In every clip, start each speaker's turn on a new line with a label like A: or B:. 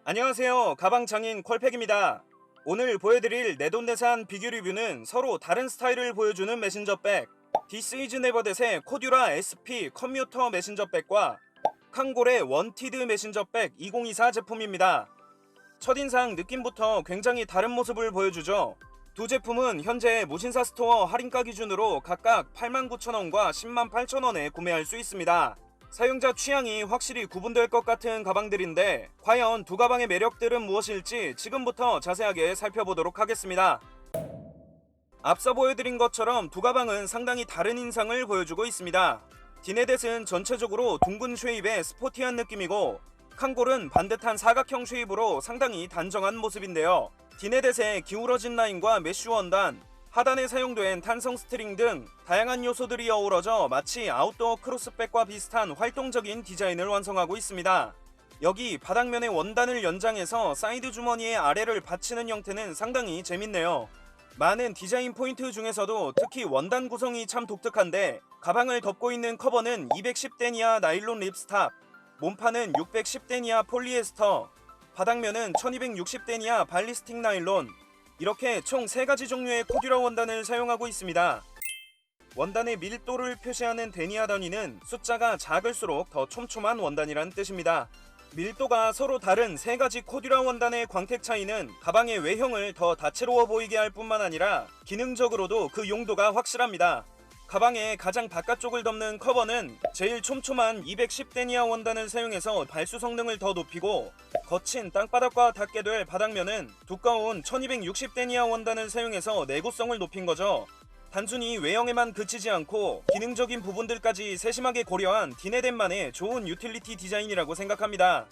A: 안녕하세요. 가방장인 콜팩입니다. 오늘 보여드릴 내돈내산 비교 리뷰는 서로 다른 스타일을 보여주는 메신저백, 디스이즈 네버댓의 코듀라 SP 커뮤터 메신저백과 칸골의 원티드 메신저백 2024 제품입니다. 첫인상 느낌부터 굉장히 다른 모습을 보여주죠. 두 제품은 현재 무신사 스토어 할인가 기준으로 각각 89,000원과 108,000원에 구매할 수 있습니다. 사용자 취향이 확실히 구분될 것 같은 가방들인데 과연 두 가방의 매력들은 무엇일지 지금부터 자세하게 살펴보도록 하겠습니다. 앞서 보여드린 것처럼 두 가방은 상당히 다른 인상을 보여주고 있습니다. 디네댓은 전체적으로 둥근 쉐입의 스포티한 느낌이고 칸골은 반듯한 사각형 쉐입으로 상당히 단정한 모습인데요. 디네댓의 기울어진 라인과 메쉬 원단, 하단에 사용된 탄성 스트링 등 다양한 요소들이 어우러져 마치 아웃도어 크로스백과 비슷한 활동적인 디자인을 완성하고 있습니다. 여기 바닥면의 원단을 연장해서 사이드 주머니의 아래를 받치는 형태는 상당히 재밌네요. 많은 디자인 포인트 중에서도 특히 원단 구성이 참 독특한데 가방을 덮고 있는 커버는 210데니아 나일론 립스탑, 몸판은 610데니아 폴리에스터, 바닥면은 1260데니아 발리스틱 나일론, 이렇게 총 3가지 종류의 코듀라 원단을 사용하고 있습니다. 원단의 밀도를 표시하는 데니아 단위는 숫자가 작을수록 더 촘촘한 원단이란 뜻입니다. 밀도가 서로 다른 3가지 코듀라 원단의 광택 차이는 가방의 외형을 더 다채로워 보이게 할 뿐만 아니라 기능적으로도 그 용도가 확실합니다. 가방의 가장 바깥쪽을 덮는 커버는 제일 촘촘한 210데니아 원단을 사용해서 발수 성능을 더 높이고, 거친 땅바닥과 닿게 될 바닥면은 두꺼운 1260데니아 원단을 사용해서 내구성을 높인 거죠. 단순히 외형에만 그치지 않고 기능적인 부분들까지 세심하게 고려한 디네댓만의 좋은 유틸리티 디자인이라고 생각합니다.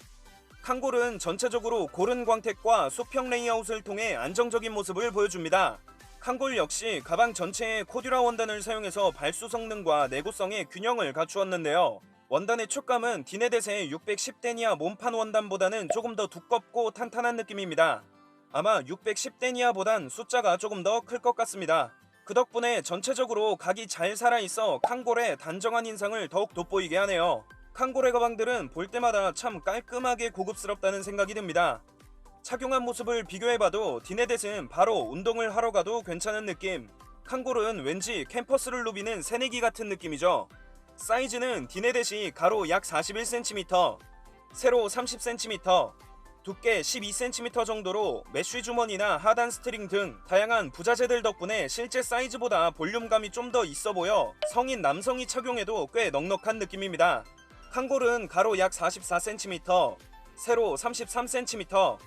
A: 칸골은 전체적으로 고른 광택과 수평 레이아웃을 통해 안정적인 모습을 보여줍니다. 칸골 역시 가방 전체에 코듀라 원단을 사용해서 발수 성능과 내구성의 균형을 갖추었는데요. 원단의 촉감은 디네댓의 610데니아 몸판 원단보다는 조금 더 두껍고 탄탄한 느낌입니다. 아마 610데니아보단 숫자가 조금 더 클 것 같습니다. 그 덕분에 전체적으로 각이 잘 살아있어 칸골의 단정한 인상을 더욱 돋보이게 하네요. 칸골의 가방들은 볼 때마다 참 깔끔하게 고급스럽다는 생각이 듭니다. 착용한 모습을 비교해봐도 디네댓은 바로 운동을 하러 가도 괜찮은 느낌, 칸골은 왠지 캠퍼스를 누비는 새내기 같은 느낌이죠. 사이즈는 디네댓이 가로 약 41cm, 세로 30cm, 두께 12cm 정도로 메쉬 주머니나 하단 스트링 등 다양한 부자재들 덕분에 실제 사이즈보다 볼륨감이 좀 더 있어 보여 성인 남성이 착용해도 꽤 넉넉한 느낌입니다. 칸골은 가로 약 44cm, 세로 33cm,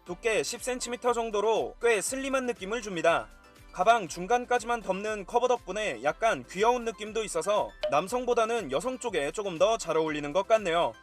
A: 두께 10cm 정도로 꽤 슬림한 느낌을 줍니다. 가방 중간까지만 덮는 커버 덕분에 약간 귀여운 느낌도 있어서 남성보다는 여성 쪽에 조금 더 잘 어울리는 것 같네요.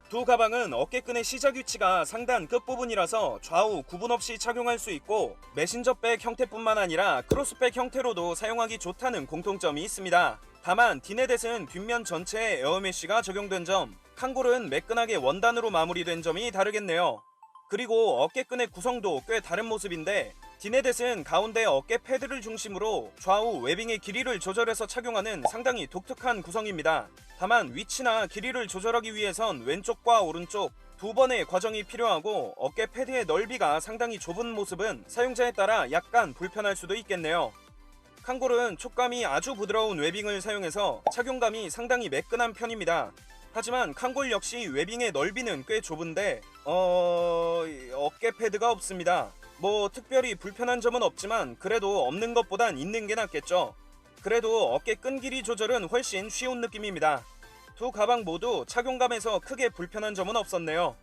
A: 두 가방은 어깨끈의 시작 위치가 상단 끝부분이라서 좌우 구분 없이 착용할 수 있고 메신저백 형태뿐만 아니라 크로스백 형태로도 사용하기 좋다는 공통점이 있습니다. 다만 디네댓은 뒷면 전체에 에어메쉬가 적용된 점, 칸골은 매끈하게 원단으로 마무리된 점이 다르겠네요. 그리고 어깨끈의 구성도 꽤 다른 모습인데 디네댓은 가운데 어깨 패드를 중심으로 좌우 웨빙의 길이를 조절해서 착용하는 상당히 독특한 구성입니다. 다만 위치나 길이를 조절하기 위해선 왼쪽과 오른쪽 두 번의 과정이 필요하고 어깨 패드의 넓이가 상당히 좁은 모습은 사용자에 따라 약간 불편할 수도 있겠네요. 칸골은 촉감이 아주 부드러운 웨빙을 사용해서 착용감이 상당히 매끈한 편입니다. 하지만 칸골 역시 웨빙의 넓이는 꽤 좁은데 어깨 패드가 없습니다. 뭐 특별히 불편한 점은 없지만 그래도 없는 것보단 있는 게 낫겠죠. 그래도 어깨 끈 길이 조절은 훨씬 쉬운 느낌입니다. 두 가방 모두 착용감에서 크게 불편한 점은 없었네요.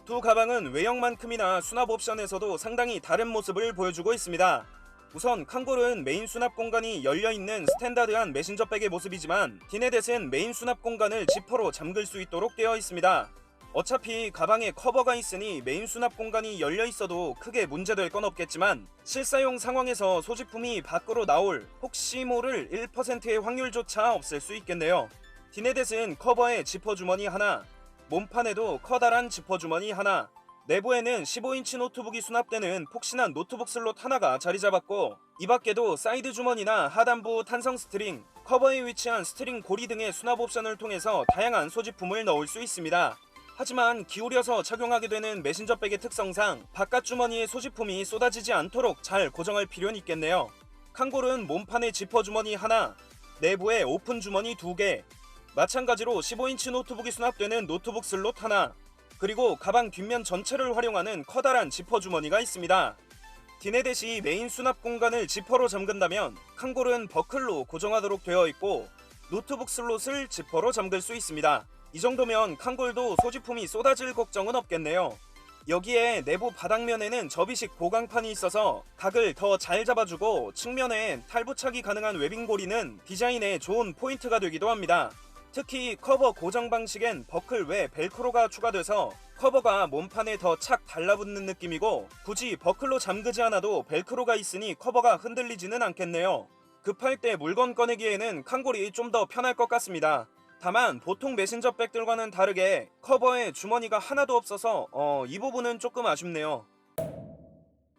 A: 두 가방은 외형만큼이나 수납 옵션에서도 상당히 다른 모습을 보여주고 있습니다. 우선 칸골은 메인 수납 공간이 열려있는 스탠다드한 메신저백의 모습이지만 디네댓은 메인 수납 공간을 지퍼로 잠글 수 있도록 되어 있습니다. 어차피 가방에 커버가 있으니 메인 수납 공간이 열려있어도 크게 문제될 건 없겠지만 실사용 상황에서 소지품이 밖으로 나올 혹시 모를 1%의 확률조차 없을 수 있겠네요. 디네댓은 커버에 지퍼 주머니 하나, 몸판에도 커다란 지퍼 주머니 하나, 내부에는 15인치 노트북이 수납되는 폭신한 노트북 슬롯 하나가 자리잡았고 이 밖에도 사이드 주머니나 하단부 탄성 스트링, 커버에 위치한 스트링 고리 등의 수납 옵션을 통해서 다양한 소지품을 넣을 수 있습니다. 하지만 기울여서 착용하게 되는 메신저백의 특성상 바깥 주머니에 소지품이 쏟아지지 않도록 잘 고정할 필요는 있겠네요. 칸골은 몸판에 지퍼 주머니 하나, 내부에 오픈 주머니 2개, 마찬가지로 15인치 노트북이 수납되는 노트북 슬롯 하나, 그리고 가방 뒷면 전체를 활용하는 커다란 지퍼 주머니가 있습니다. 디네댓이 메인 수납 공간을 지퍼로 잠근다면 칸골은 버클로 고정하도록 되어 있고 노트북 슬롯을 지퍼로 잠글 수 있습니다. 이 정도면 칸골도 소지품이 쏟아질 걱정은 없겠네요. 여기에 내부 바닥면에는 접이식 보강판이 있어서 각을 더 잘 잡아주고 측면에 탈부착이 가능한 웨빙고리는 디자인에 좋은 포인트가 되기도 합니다. 특히 커버 고정 방식엔 버클 외 벨크로가 추가돼서 커버가 몸판에 더 착 달라붙는 느낌이고 굳이 버클로 잠그지 않아도 벨크로가 있으니 커버가 흔들리지는 않겠네요. 급할 때 물건 꺼내기에는 칸골이 좀 더 편할 것 같습니다. 다만 보통 메신저백들과는 다르게 커버에 주머니가 하나도 없어서 이 부분은 조금 아쉽네요.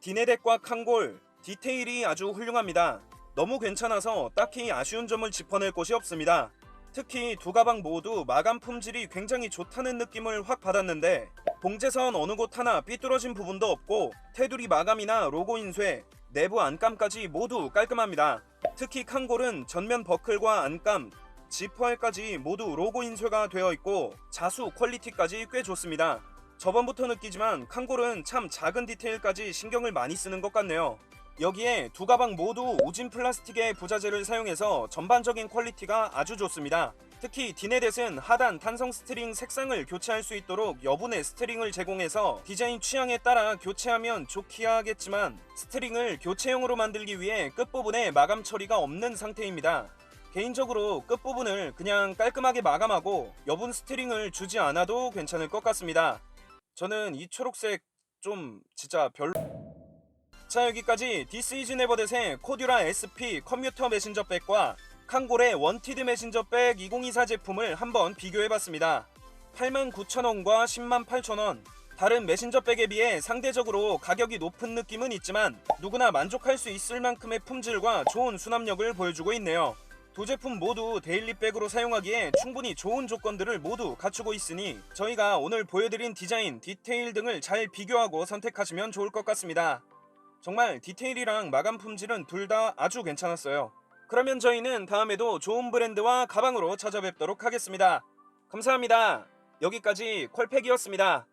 A: 디네댓과 칸골 디테일이 아주 훌륭합니다. 너무 괜찮아서 딱히 아쉬운 점을 짚어낼 곳이 없습니다. 특히 두 가방 모두 마감 품질이 굉장히 좋다는 느낌을 확 받았는데 봉제선 어느 곳 하나 삐뚤어진 부분도 없고 테두리 마감이나 로고 인쇄, 내부 안감까지 모두 깔끔합니다. 특히 칸골은 전면 버클과 안감, 지퍼알까지 모두 로고 인쇄가 되어 있고 자수 퀄리티까지 꽤 좋습니다. 저번부터 느끼지만 칸골은 참 작은 디테일까지 신경을 많이 쓰는 것 같네요. 여기에 두 가방 모두 우진 플라스틱의 부자재를 사용해서 전반적인 퀄리티가 아주 좋습니다. 특히 디네댓은 하단 탄성 스트링 색상을 교체할 수 있도록 여분의 스트링을 제공해서 디자인 취향에 따라 교체하면 좋기야 하겠지만 스트링을 교체용으로 만들기 위해 끝부분에 마감 처리가 없는 상태입니다. 개인적으로 끝부분을 그냥 깔끔하게 마감하고 여분 스트링을 주지 않아도 괜찮을 것 같습니다. 저는 이 초록색 좀 진짜 별로. 자, 여기까지 This is Neverthat의 코듀라 SP 컴퓨터 메신저백과 칸골의 원티드 메신저백 2024 제품을 한번 비교해봤습니다. 89,000원과 108,000원, 다른 메신저백에 비해 상대적으로 가격이 높은 느낌은 있지만 누구나 만족할 수 있을 만큼의 품질과 좋은 수납력을 보여주고 있네요. 두 제품 모두 데일리백으로 사용하기에 충분히 좋은 조건들을 모두 갖추고 있으니 저희가 오늘 보여드린 디자인, 디테일 등을 잘 비교하고 선택하시면 좋을 것 같습니다. 정말 디테일이랑 마감 품질은 둘 다 아주 괜찮았어요. 그러면 저희는 다음에도 좋은 브랜드와 가방으로 찾아뵙도록 하겠습니다. 감사합니다. 여기까지 콜팩이었습니다.